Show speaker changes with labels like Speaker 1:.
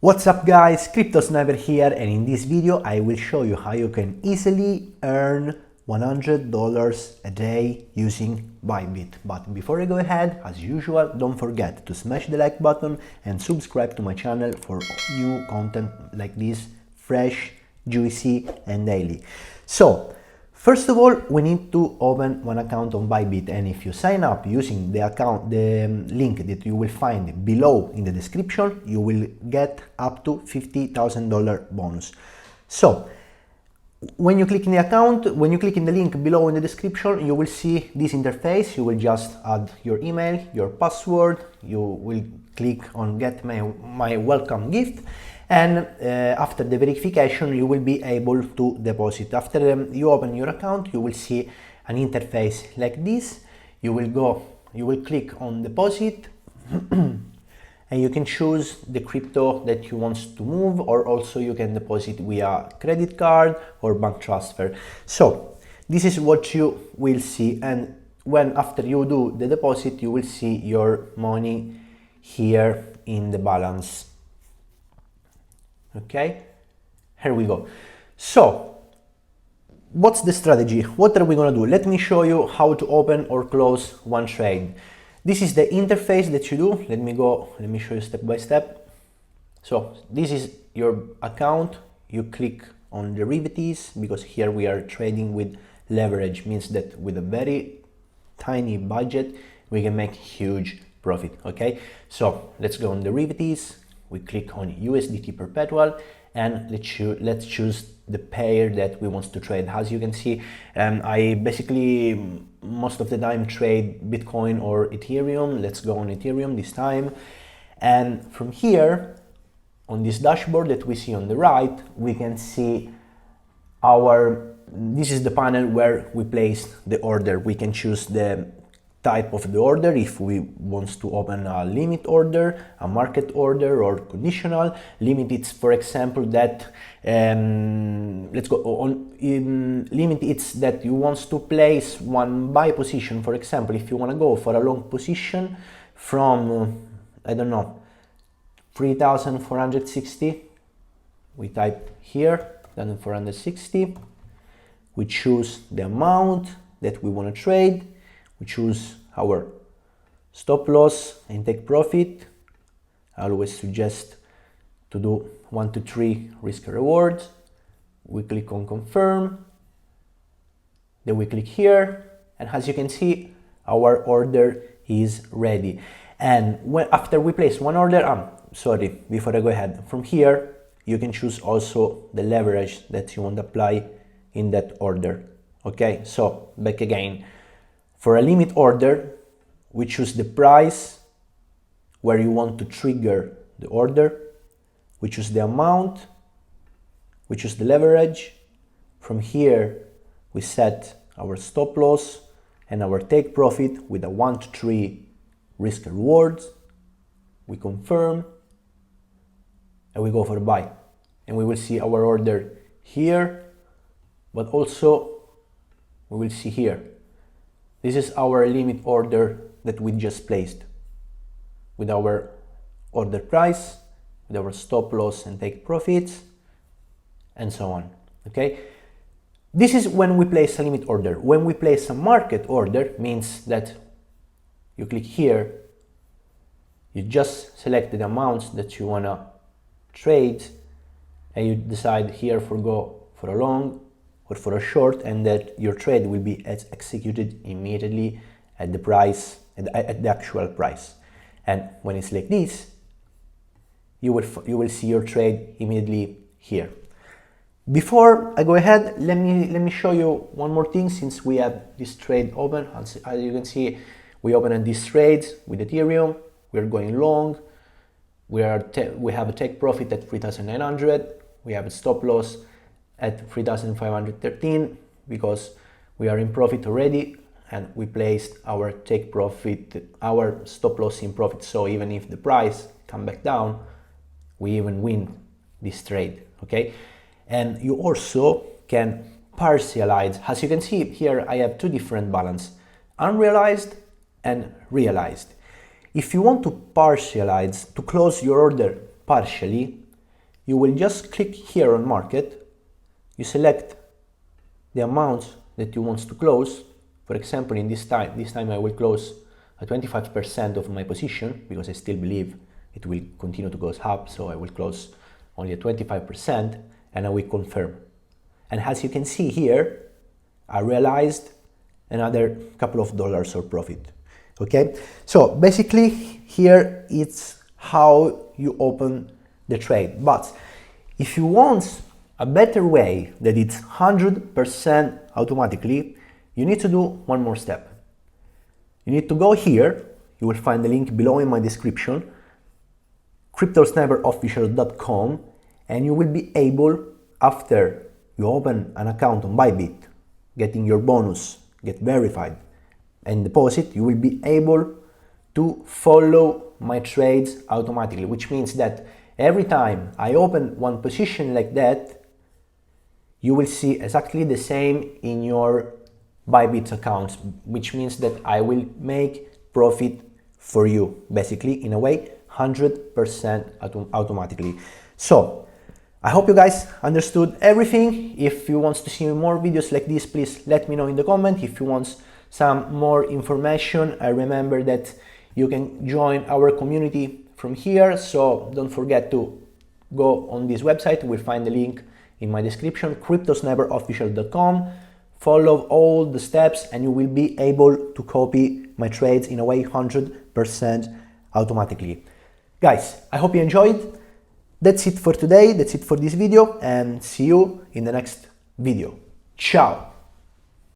Speaker 1: What's up guys, Crypto Sniper here, and in this video I will show you how you can easily earn $100 a day using Bybit. But before I go ahead, as usual, don't forget to smash the like button and subscribe to my channel for new content like this, fresh, juicy and daily. So first of all, we need to open one account on Bybit, and if you sign up using the link that you will find below in the description, you will get up to $50,000 bonus. So when you click in the account, when you click in the link below in the description, you will see this interface. You will just add your email, your password, you will click on get my welcome gift, and after the verification you will be able to deposit. After you open your account, you will see an interface like this. You will click on deposit and you can choose the crypto that you want to move, or also you can deposit via credit card or bank transfer. So this is what you will see, and when after you do the deposit, you will see your money here in the balance. Okay, here we go. So what's the strategy? What are we gonna do? Let me show you how to open or close one trade. This is the interface that you do. Let me show you step by step. So this is your account. You click on derivatives, because here we are trading with leverage, means that with a very tiny budget we can make huge profit. Okay, so let's go on derivatives. We click on USDT perpetual, and let's choose the pair that we want to trade. As you can see, I basically most of the time trade Bitcoin or Ethereum. Let's go on Ethereum this time, and from here on this dashboard that we see on the right, we can see this is the panel where we place the order. We can choose the type of the order, if we want to open a limit order, a market order, or conditional. Limit, it's for example that let's go on limit, it's that you want to place one buy position. For example, if you want to go for a long position from I don't know 3,460, we type here 3,460, we choose the amount that we want to trade. We choose our stop loss and take profit. I always suggest to do 1 to 3 risk reward. We click on confirm, then we click here, and as you can see, our order is ready. And after we place one order, before I go ahead, from here you can choose also the leverage that you want to apply in that order. Okay, so back again. For a limit order, we choose the price where you want to trigger the order. We choose the amount. We choose the leverage. From here, we set our stop loss and our take profit with a 1 to 3 risk rewards. We confirm and we go for buy. And we will see our order here, but also we will see here. This is our limit order that we just placed with our order price, with our stop loss and take profits, and so on. Okay, this is when we place a limit order. When we place a market order, means that you click here, you just select the amounts that you wanna trade, and you decide here go for a long or for a short, and that your trade will be executed immediately at the price, at the actual price. And when it's like this, you will see your trade immediately here. Before I go ahead, let me show you one more thing. Since we have this trade open, as you can see, we opened this trade with Ethereum. We're going long. We have a take profit at 3,900. We have a stop loss at 3,513, because we are in profit already, and we placed our take profit, our stop loss in profit. So even if the price come back down, we even win this trade. Okay, and you also can partialize. As you can see here, I have two different balance: unrealized and realized. If you want to partialize, to close your order partially, you will just click here on market, you select the amount that you want to close. For example, in this time I will close at 25% of my position because I still believe it will continue to go up, so I will close only at 25% and I will confirm. And as you can see here, I realized another couple of dollars of profit. Okay, so basically here it's how you open the trade. But if you want a better way that it's 100% automatically, you need to do one more step. You need to go here, you will find the link below in my description, cryptosniperofficial.com, and you will be able, after you open an account on Bybit, getting your bonus, get verified, and deposit, you will be able to follow my trades automatically, which means that every time I open one position like that, you will see exactly the same in your Bybit accounts, which means that I will make profit for you, basically, in a way, 100% automatically. So I hope you guys understood everything. If you want to see more videos like this, please let me know in the comment. If you want some more information, I remember that you can join our community from here, so don't forget to go on this website. You will find the link in my description, cryptosniperofficial.com. Follow all the steps and you will be able to copy my trades in a way 100% automatically. Guys, I hope you enjoyed. That's it for today, that's it for this video, and see you in the next video. Ciao!